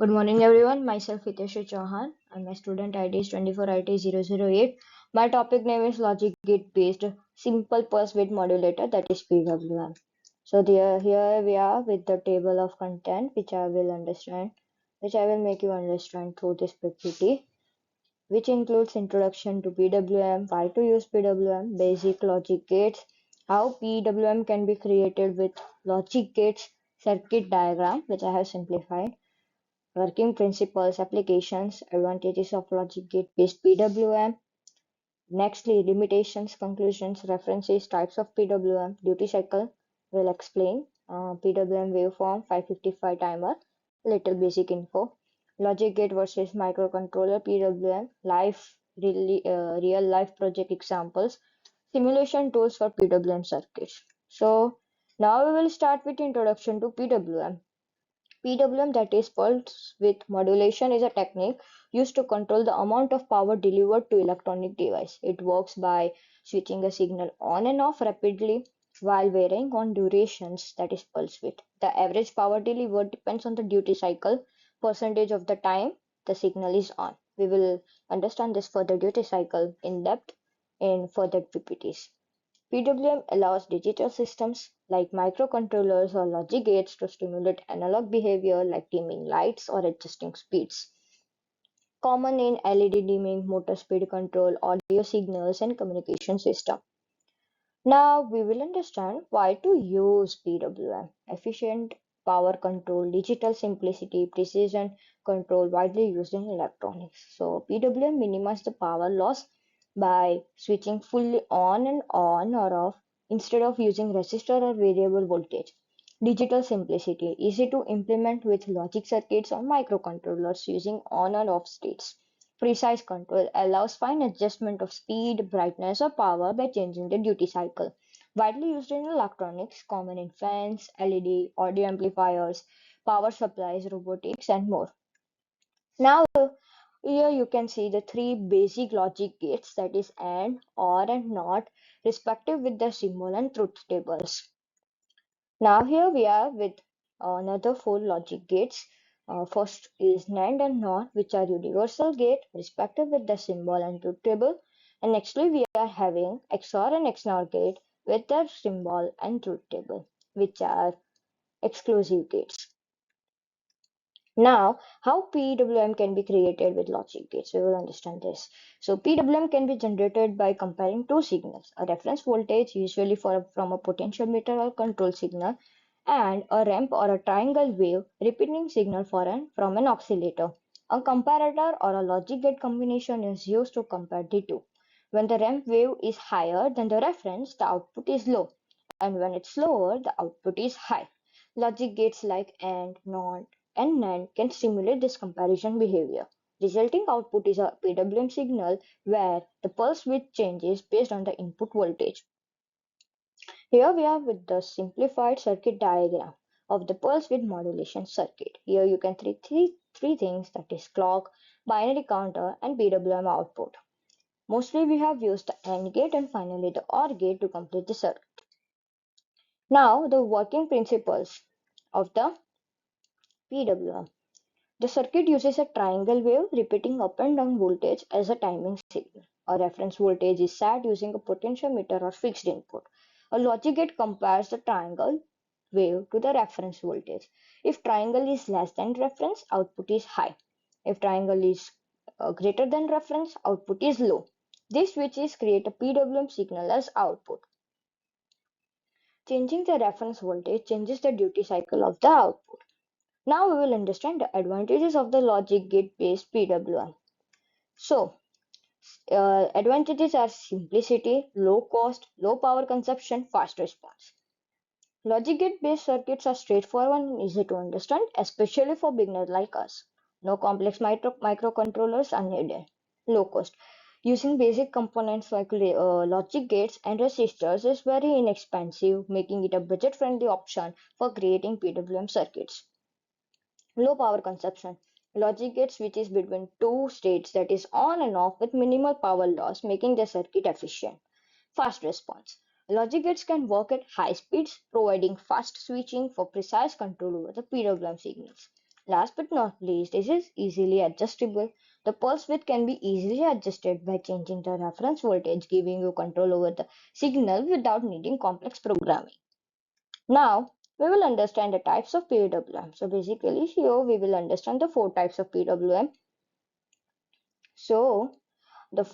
Good morning, everyone. Myself Hiteshree Chauhan, and my student ID is 24IT008. My topic name is Logic Gate Based Simple Pulse Width Modulator, that is PWM. So here we are with the table of content, which I will make you understand through this PPT, which includes introduction to PWM, why to use PWM, basic logic gates, how PWM can be created with logic gates, circuit diagram, which I have simplified, working principles, applications, advantages of logic gate-based PWM. Nextly, limitations, conclusions, references, types of PWM, duty cycle. Will explain PWM waveform, 555 timer, little basic info. Logic gate versus microcontroller PWM, real life project examples, simulation tools for PWM circuits. So now we will start with introduction to PWM. PWM, that is pulse width modulation, is a technique used to control the amount of power delivered to electronic device. It works by switching a signal on and off rapidly while varying on durations, that is pulse width. The average power delivered depends on the duty cycle, percentage of the time the signal is on. We will understand this further duty cycle in depth in further PPTs. PWM allows digital systems like microcontrollers or logic gates to stimulate analog behavior like dimming lights or adjusting speeds. Common in LED dimming, motor speed control, audio signals, and communication system. Now we will understand why to use PWM. Efficient power control, digital simplicity, precision control widely used in electronics. So PWM minimizes the power loss by switching fully on or off instead of using resistor or variable voltage. Digital simplicity, easy to implement with logic circuits or microcontrollers using on and off states. Precise control allows fine adjustment of speed, brightness, or power by changing the duty cycle. Widely used in electronics, common in fans, LED, audio amplifiers, power supplies, robotics, and more. Now, here you can see the three basic logic gates, that is AND, OR, and NOT, respective with the symbol and truth tables. Now here we are with another four logic gates. First is NAND and NOR, which are universal gate, respective with the symbol and truth table. And nextly we are having XOR and XNOR gate with their symbol and truth table, which are exclusive gates. Now, how PWM can be created with logic gates? We will understand this. So, PWM can be generated by comparing two signals, a reference voltage, usually from a potentiometer or control signal, and a ramp or a triangle wave repeating signal from an oscillator. A comparator or a logic gate combination is used to compare the two. When the ramp wave is higher than the reference, the output is low, and when it's lower, the output is high. Logic gates like AND, NOT, and NAND can simulate this comparison behavior. Resulting output is a PWM signal where the pulse width changes based on the input voltage. Here we are with the simplified circuit diagram of the pulse width modulation circuit. Here you can see three things, that is clock, binary counter, and PWM output. Mostly we have used the AND gate and finally the OR gate to complete the circuit. Now the working principles of the PWM. The circuit uses a triangle wave repeating up and down voltage as a timing signal. A reference voltage is set using a potentiometer or fixed input. A logic gate compares the triangle wave to the reference voltage. If triangle is less than reference, output is high. If triangle is greater than reference, output is low. These switches create a PWM signal as output. Changing the reference voltage changes the duty cycle of the output. Now we will understand the advantages of the logic gate based PWM. So, advantages are simplicity, low cost, low power consumption, fast response. Logic gate based circuits are straightforward and easy to understand, especially for beginners like us. No complex microcontrollers are needed. Low cost. Using basic components like logic gates and resistors is very inexpensive, making it a budget friendly option for creating PWM circuits. Low power consumption. Logic gate switches between two states, that is on and off, with minimal power loss, making the circuit efficient. Fast response. Logic gates can work at high speeds, providing fast switching for precise control over the PWM signals. Last but not least, this is easily adjustable. The pulse width can be easily adjusted by changing the reference voltage, giving you control over the signal without needing complex programming. Now, we will understand the types of PWM. So basically here we will understand the four types of PWM. So the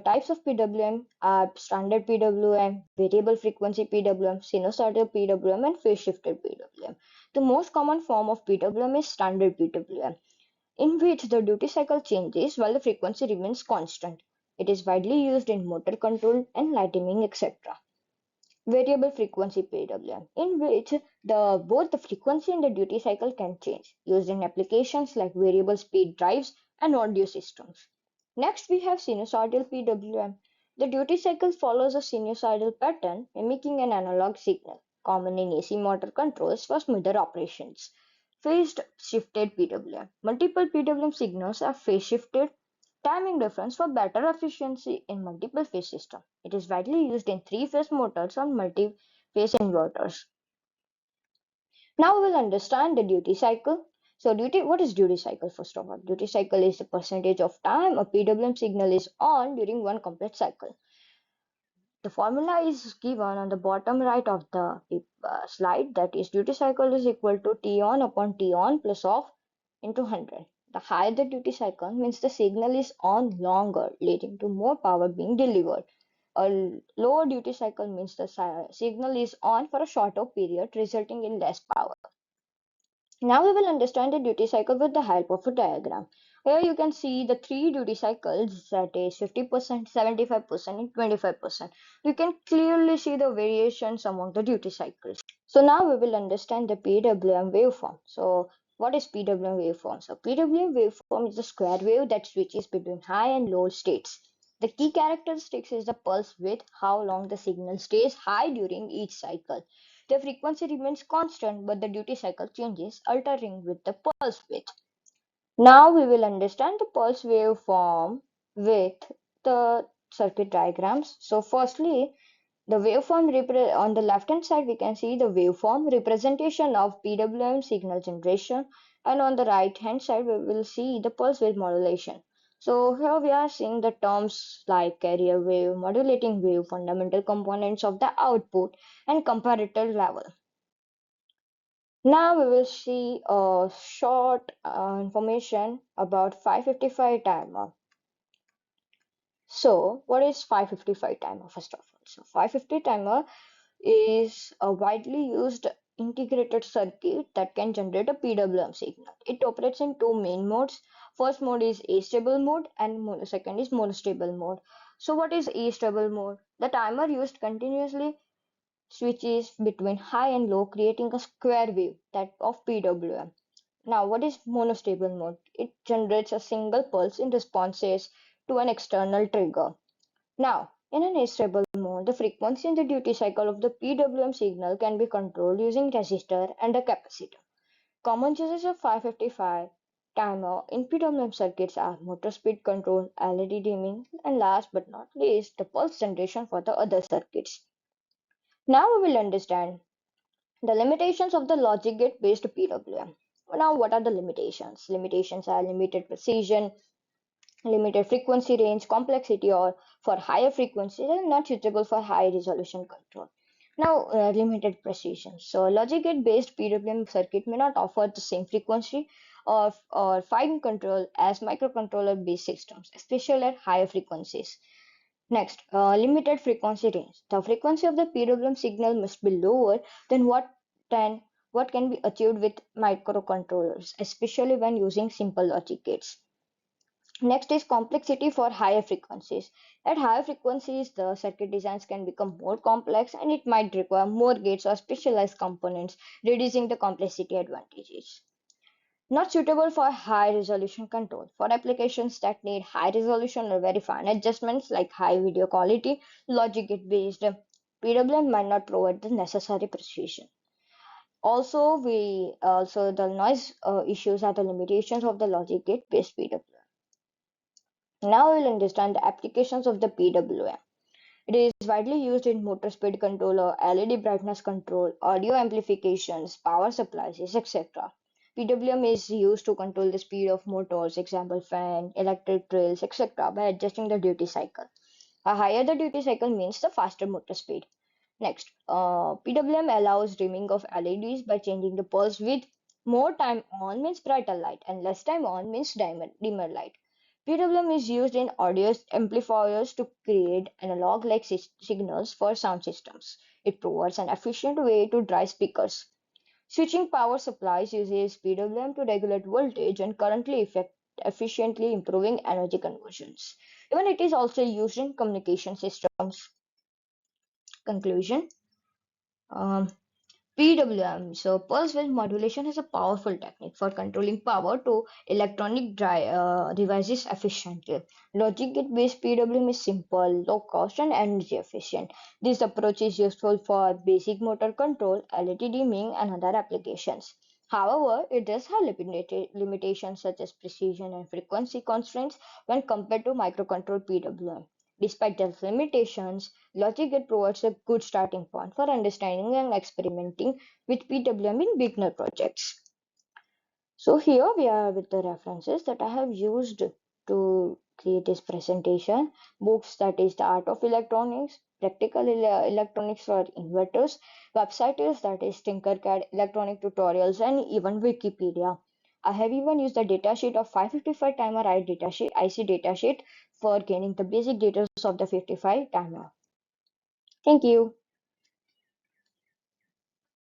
types of PWM are standard PWM, variable frequency PWM, sinusoidal PWM, and phase shifted PWM. The most common form of PWM is standard PWM, in which the duty cycle changes while the frequency remains constant. It is widely used in motor control and lighting, etc. Variable frequency PWM, in which both the frequency and the duty cycle can change, used in applications like variable speed drives and audio systems. Next, we have sinusoidal PWM. The duty cycle follows a sinusoidal pattern, mimicking an analog signal, common in AC motor controls for smoother operations. Phase shifted PWM. Multiple PWM signals are phase shifted, timing difference for better efficiency in multiple phase system. It is widely used in three-phase motors or multi-phase inverters. Now we will understand the duty cycle. So what is duty cycle first of all? Duty cycle is the percentage of time a PWM signal is on during one complete cycle. The formula is given on the bottom right of the slide, that is duty cycle is equal to T on upon T on plus off into 100. The higher the duty cycle means the signal is on longer, leading to more power being delivered. A lower duty cycle means the signal is on for a shorter period, resulting in less power. Now we will understand the duty cycle with the help of a diagram. Here you can see the three duty cycles, that is 50%, 75% and 25%. You can clearly see the variations among the duty cycles. So now we will understand the PWM waveform. So what is PWM waveform? So PWM waveform is a square wave that switches between high and low states. The key characteristics is the pulse width, how long the signal stays high during each cycle. The frequency remains constant, but the duty cycle changes, altering with the pulse width. Now we will understand the pulse waveform with the circuit diagrams. So firstly, the waveform on the left hand side we can see the waveform representation of PWM signal generation, and on the right hand side we will see the pulse width modulation. So here we are seeing the terms like carrier wave, modulating wave, fundamental components of the output, and comparator level. Now we will see a short information about 555 timer. So what is 555 timer first of all? So 550 timer is a widely used integrated circuit that can generate a PWM signal. It operates in two main modes. First mode is astable mode and second is monostable mode. So what is astable mode? The timer used continuously switches between high and low, creating a square wave that of PWM. Now, what is monostable mode? It generates a single pulse in responses to an external trigger. Now, in an astable mode, the frequency and the duty cycle of the PWM signal can be controlled using resistor and a capacitor. Common uses of 555 timer in PWM circuits are motor speed control, LED dimming, and last but not least, the pulse generation for the other circuits. Now we will understand the limitations of the logic gate based PWM. Now, what are the limitations? Limitations are limited precision, limited frequency range, complexity, or for higher frequencies and not suitable for high resolution control. Now, limited precision. So, logic gate based PWM circuit may not offer the same frequency or fine control as microcontroller based systems, especially at higher frequencies. Next, limited frequency range. The frequency of the PWM signal must be lower than than what can be achieved with microcontrollers, especially when using simple logic gates. Next is complexity for higher frequencies. At higher frequencies, the circuit designs can become more complex and it might require more gates or specialized components, reducing the complexity advantages. Not suitable for high resolution control. For applications that need high resolution or very fine adjustments like high video quality, logic gate based PWM might not provide the necessary precision. Also the noise issues are the limitations of the logic gate based PWM. Now we'll understand the applications of the PWM. It is widely used in motor speed control or LED brightness control, audio amplifications, power supplies, etc. PWM is used to control the speed of motors, example fan, electric drills, etc. by adjusting the duty cycle. A higher the duty cycle means the faster motor speed. Next, PWM allows dimming of LEDs by changing the pulse width. More time on means brighter light and less time on means dimmer light. PWM is used in audio amplifiers to create analog-like signals for sound systems. It provides an efficient way to drive speakers. Switching power supplies uses PWM to regulate voltage and currently efficiently improving energy conversions. Even it is also used in communication systems. Conclusion. Um, PWM, so pulse width modulation is a powerful technique for controlling power to electronic devices efficiently. Logic gate based PWM is simple, low cost, and energy efficient. This approach is useful for basic motor control, LED dimming, and other applications. However, it does have limitations such as precision and frequency constraints when compared to microcontroller PWM. Despite these limitations, Logic Gate provides a good starting point for understanding and experimenting with PWM in beginner projects. So here we are with the references that I have used to create this presentation. Books, that is the Art of Electronics, Practical Electronics for Inverters, website is that is Tinkercad, Electronic Tutorials, and even Wikipedia. I have even used the datasheet of 555 timer IC datasheet for gaining the basic details of the 55 timer. Thank you.